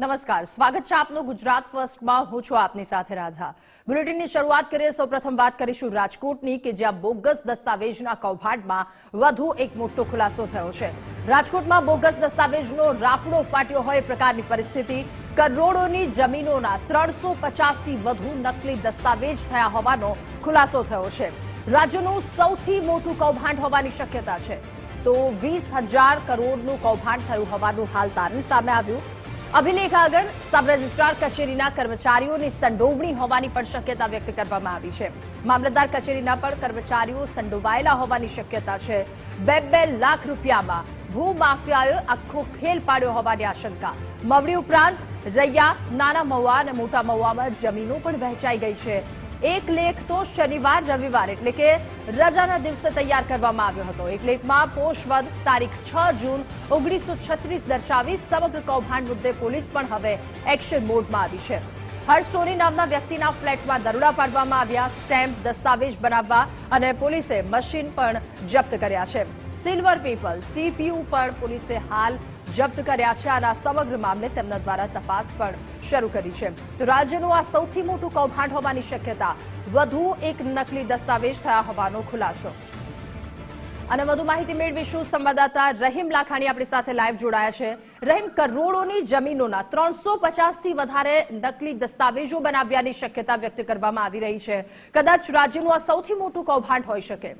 નમસ્કાર, સ્વાગત છે આપનું ગુજરાત ફર્સ્ટમાં। હું છું આપની સાથે રાધા। બુલેટિનની શરૂઆત કરીએ। સૌપ્રથમ વાત કરીશું રાજકોટની કે જ્યાં બોગસ દસ્તાવેજના કૌભાંડમાં વધુ એક મોટો ખુલાસો થયો છે। રાજકોટમાં બોગસ દસ્તાવેજનો રાફડો ફાટ્યો હોય પ્રકારની પરિસ્થિતિ। કરોડોની જમીનોના 350થી વધુ નકલી દસ્તાવેજ થયા હોવાનો ખુલાસો થયો છે। રાજ્યનું સૌથી મોટું કૌભાંડ હોવાની શક્યતા છે। તો 20,000 કરોડનું કૌભાંડ થયું હોવાનું હાલ તારણ સામે આવ્યું। અભિલેખ આગળ સબ રજિસ્ટ્રાર કચેરીના કર્મચારીઓની સંડોવણી હોવાની પણ શક્યતા વ્યક્ત કરવામાં આવી છે। મામલતદાર કચેરીના પણ કર્મચારીઓ સંડોવાયેલા હોવાની શક્યતા છે। 2 લાખ રૂપિયામાં ભૂમાફિયાએ આખો ખેલ પાડ્યો હોવાની આશંકા। મવડી ઉપરાંત રૈયા, નાના મહુવા અને મોટા મહુવામાં જમીનો પણ વહેંચાઈ ગઈ છે। એક લેખ તો શનિવાર રવિવાર એટલે કે રજાના દિવસે તૈયાર કરવામાં આવ્યો હતો। એક લેખમાં પોષવદ તારીખ 6 જૂન 1936 દર્શાવી સમગ્ર કૌભાંડ મુદ્દે પોલીસ પણ હવે એક્શન મોડમાં આવી છે। હર્ષ સોની નામના વ્યક્તિના ફ્લેટમાં દરોડા પાડવામાં આવ્યા। સ્ટેમ્પ દસ્તાવેજ બનાવવા અને પોલીસે મશીન પણ જપ્ત કર્યા છે। સિલ્વર પીપલ CPU પણ પોલીસે હાલ જપ્ત કર્યા છે અને આ સમગ્ર મામલે તેમના દ્વારા તપાસ પણ શરૂ કરી છે। તો રાજ્યનું આ સૌથી મોટું કૌભાંડ હોવાની શક્યતા। વધુ એક નકલી દસ્તાવેજ થયા હોવાનો ખુલાસો। અને વધુ માહિતી મેળવીશું। સંવાદદાતા રહીમ લાખાણી આપણી સાથે લાઈવ જોડાયા છે। રહીમ, કરોડોની જમીનોના 350થી વધારે નકલી દસ્તાવેજો બનાવ્યાની શક્યતા વ્યક્ત કરવામાં આવી રહી છે। કદાચ રાજ્યનું આ સૌથી મોટું કૌભાંડ હોઈ શકે।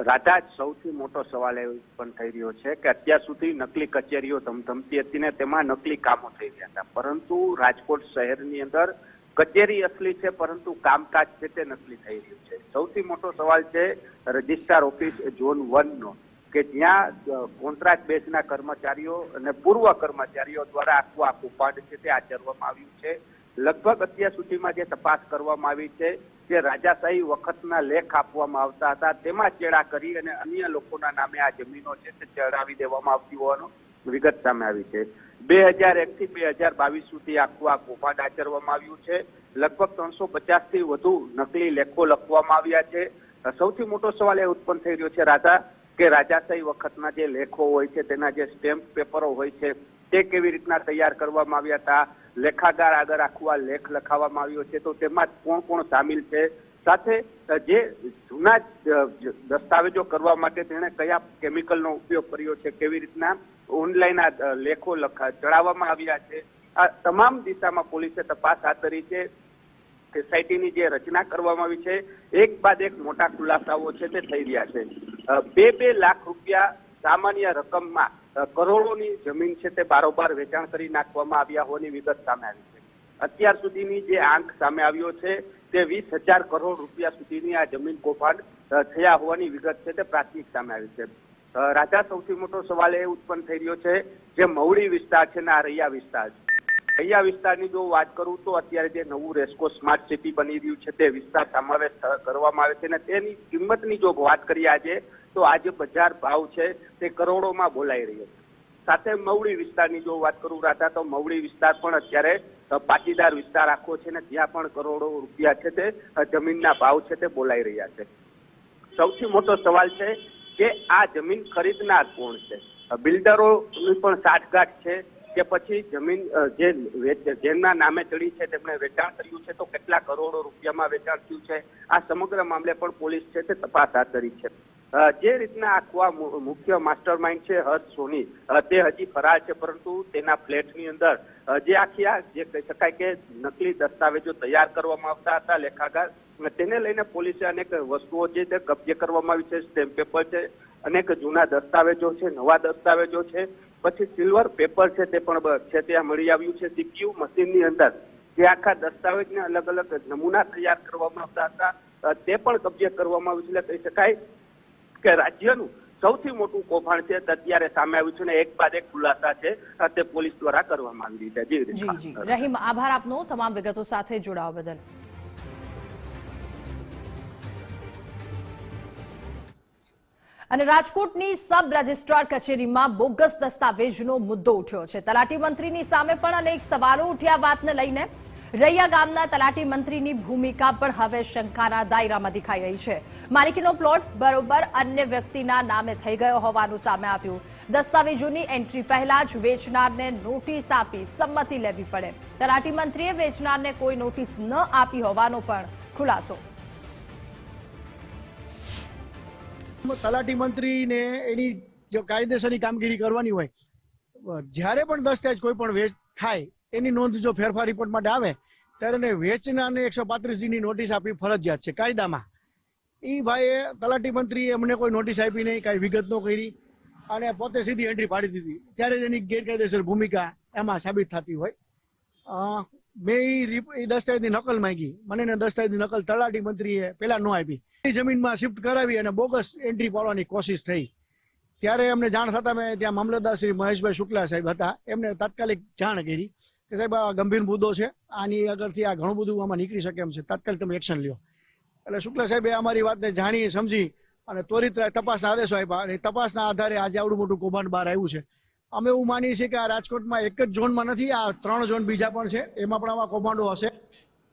રાધા, સૌથી મોટો સવાલ એ પણ થઈ રહ્યો છે કે અત્યાર સુધી નકલી કચેરીઓ ધમધમતી હતી ને તેમાં નકલી કામો થઈ રહ્યા હતા, પરંતુ રાજકોટ શહેરની અંદર કચેરી અસલી છે પરંતુ કામકાજ છે તે નકલી થઈ રહ્યું છે। સૌથી મોટો સવાલ છે રજિસ્ટ્રાર ઓફિસ ઝોન 1 નો, કે જ્યાં કોન્ટ્રાક્ટ બેઝના કર્મચારીઓ અને પૂર્વ કર્મચારીઓ દ્વારા આ કૌભાંડ છે તે આચરવામાં આવ્યું છે। લગભગ અત્યાર સુધીમાં જે તપાસ કરવામાં આવી છે કે રાજાશાહી વખતના લેખ આપવામાં આવતા હતા, તેમાં ચેડા કરી અને અન્ય લોકોના નામે આ જમીનો છે તે ચડાવી દેવામાં આવતી હોવાનું વિગત સામે આવી છે। 2001 થી 2022 સુધી આ કૌભાંડ આચરવામાં આવ્યું છે। લગભગ 350થી વધુ નકલી લેખો લખવામાં આવ્યા છે। સૌથી મોટો સવાલ એ ઉત્પન્ન થઈ રહ્યો છે રાધા, કે રાજાશાહી વખતના જે લેખો હોય છે તેના જે સ્ટેમ્પ પેપરો હોય છે તે કેવી રીતના તૈયાર કરવામાં આવ્યા હતા। લેખાગાર આગળ આખો લેખ લખાવવામાં આવ્યો છે, તો તેમાં કોણ કોણ સામેલ છે, સાથે જે જૂના દસ્તાવેજો કરવા માટે તેણે કયા કેમિકલનો ઉપયોગ કર્યો છે, કેવી રીતના ઓનલાઈન આ લેખો ચડાવવામાં આવ્યા છે, આ તમામ દિશામાં પોલીસે તપાસ હાથ ધરી છે। એસઆઈટીની જે રચના કરવામાં આવી છે, એક બાદ એક મોટા ખુલાસાઓ છે તે થઈ રહ્યા છે। 2 લાખ રૂપિયા સામાન્ય રકમમાં કરોડોની જમીન છે તે બારોબાર વેચાણ કરી નાખવામાં આવ્યા હોવાની વિગત સામે આવી છે। અત્યાર સુધીની જે આંક સામે આવ્યો છે તે 20,000 કરોડ રૂપિયા સુધીની આ જમીન કૌભાંડ થયા હોવાની વિગત છે તે પ્રાથમિક સામે આવી છે। રાજા, સૌથી મોટો સવાલ એ ઉત્પન્ન થઈ રહ્યો છે જે મવડી વિસ્તાર છે ને આ રૈયા વિસ્તાર છે। રૈયા વિસ્તારની જો વાત કરું તો અત્યારે જે નવું રેસ્કો સ્માર્ટ સિટી બની રહ્યું છે તે વિસ્તાર સમાવેશ કરવામાં આવે છે અને તેની કિંમતની જો વાત કરીએ આજે, તો આજે બજાર ભાવ છે તે કરોડોમાં બોલાઈ રહ્યો છે। સાથે મવડી વિસ્તારની જો વાત કરું રાધા, તો મવડી વિસ્તાર પણ અત્યારે પાટીદાર વિસ્તાર આખો છે ને ત્યાં પણ કરોડો રૂપિયા છે તે જમીનના ભાવ છે તે બોલાઈ રહ્યા છે। સૌથી મોટો સવાલ છે કે આ જમીન ખરીદનાર કોણ છે? બિલ્ડરોની પણ સાઠગાંઠ છે કે પછી જમીન જેમના નામે ચડી છે તેમણે વેચાણ કર્યું છે, તો કેટલા કરોડો રૂપિયામાં વેચાણ થયું છે, આ સમગ્ર મામલે પણ પોલીસ છે તે તપાસ હાથ ધરી છે। જે રીતના આખા મુખ્ય માસ્ટર માઇન્ડ છે હર્ષ સોની, તે હજી ફરાર છે, પરંતુ તેના ફ્લેટની અંદર જે જે કહી શકાય કે નકલી દસ્તાવેજો તૈયાર કરવામાં આવતા હતા લેખાગાર, તેને લઈને પોલીસે અનેક વસ્તુઓ છે તે કબજે કરવામાં આવી છે। સ્ટેમ્પ પેપર છે, અનેક જૂના દસ્તાવેજો છે, નવા દસ્તાવેજો છે, પછી સિલ્વર પેપર છે તે પણ છે ત્યાં મળી આવ્યું છે। CPU મશીનની અંદર જે આખા દસ્તાવેજને અલગ અલગ નમૂના તૈયાર કરવામાં આવતા હતા તે પણ કબજે કરવામાં આવ્યું છે। એટલે કહી શકાય કે રાજ્યનું સૌથી મોટું કૌભાંડ છે અત્યારે સામે આવ્યું છે અને એક બાદ એક ખુલાસા છે તે પોલીસ દ્વારા કરવામાં આવી રહી છે। જી રહીમ, આભાર આપનો તમામ વિગતો સાથે જોડાવા બદલ। અને રાજકોટની સબ રજિસ્ટ્રાર કચેરીમાં બોગસ દસ્તાવેજનો મુદ્દો ઉઠ્યો છે। તલાટી મંત્રીની સામે પણ અનેક સવાલો ઉઠ્યા વાતને લઈને। રૈયા ગામના તલાટી મંત્રીની ભૂમિકા પણ હવે શંકાના દાયરામાં દેખાઈ રહી છે। માલિકીનો પ્લોટ બરોબર અન્ય વ્યક્તિના નામે થઈ ગયો હોવાનું સામે આવ્યું। દસ્તાવેજોની એન્ટ્રી પહેલા જ વેચનારને નોટિસ આપી સંમતિ લેવી પડે. તલાટી મંત્રીએ વેચનારને કોઈ નોટિસ ન આપી હોવાનો પણ ખુલાસો. તલાટી મંત્રીને એની જો કાયદેસરની કામગીરી કરવાની હોય, જ્યારે પણ દસ્તાવેજ કોઈ પણ વેચ થાય એની નોંધ જો ફેરફાર રિપોર્ટ માટે આવે ત્યારે એને વેચનારને 135 દીની નોટિસ આપવી ફરજિયાત છે કાયદામાં. એ ભાઈએ તલાટી મંત્રીએ અમને કોઈ નોટિસ આપી નહીં, કાંઈ વિગત ન કરી અને પોતે સીધી એન્ટ્રી પાડી દીધી, ત્યારે જ એની ગેરકાયદેસર ભૂમિકા એમાં સાબિત થતી હોય. મેં એ દસ્તાવેજની નકલ માંગી, મને એને દસ્તાવેજની નકલ તલાટી મંત્રીએ પહેલા ન આપી. જમીનમાં શિફ્ટ કરાવી અને બોગસ એન્ટ્રી પાડવાની કોશિશ થઈ. ત્યારે અમને જાણ થતા મેં ત્યાં મામલતદાર શ્રી મહેશભાઈ શુક્લા સાહેબ હતા, એમને તાત્કાલિક જાણ કરી કે સાહેબ આ ગંભીર મુદ્દો છે, આની આગળથી આ ઘણું બધું આમાં નીકળી શકે એમ છે, તાત્કાલિક તમે એક્શન લ્યો. એટલે શુક્લા સાહેબે અમારી વાતને જાણી સમજી અને ત્વરિત તપાસના આદેશો આપ્યા અને તપાસના આધારે આજે આવડું મોટું કૌભાંડ બહાર આવ્યું છે. અમે એવું માનીએ છીએ કે આ રાજકોટમાં એક જ ઝોનમાં નથી, આ 3 ઝોન બીજા પણ છે, એમાં પણ આવા કૌભાંડો હશે.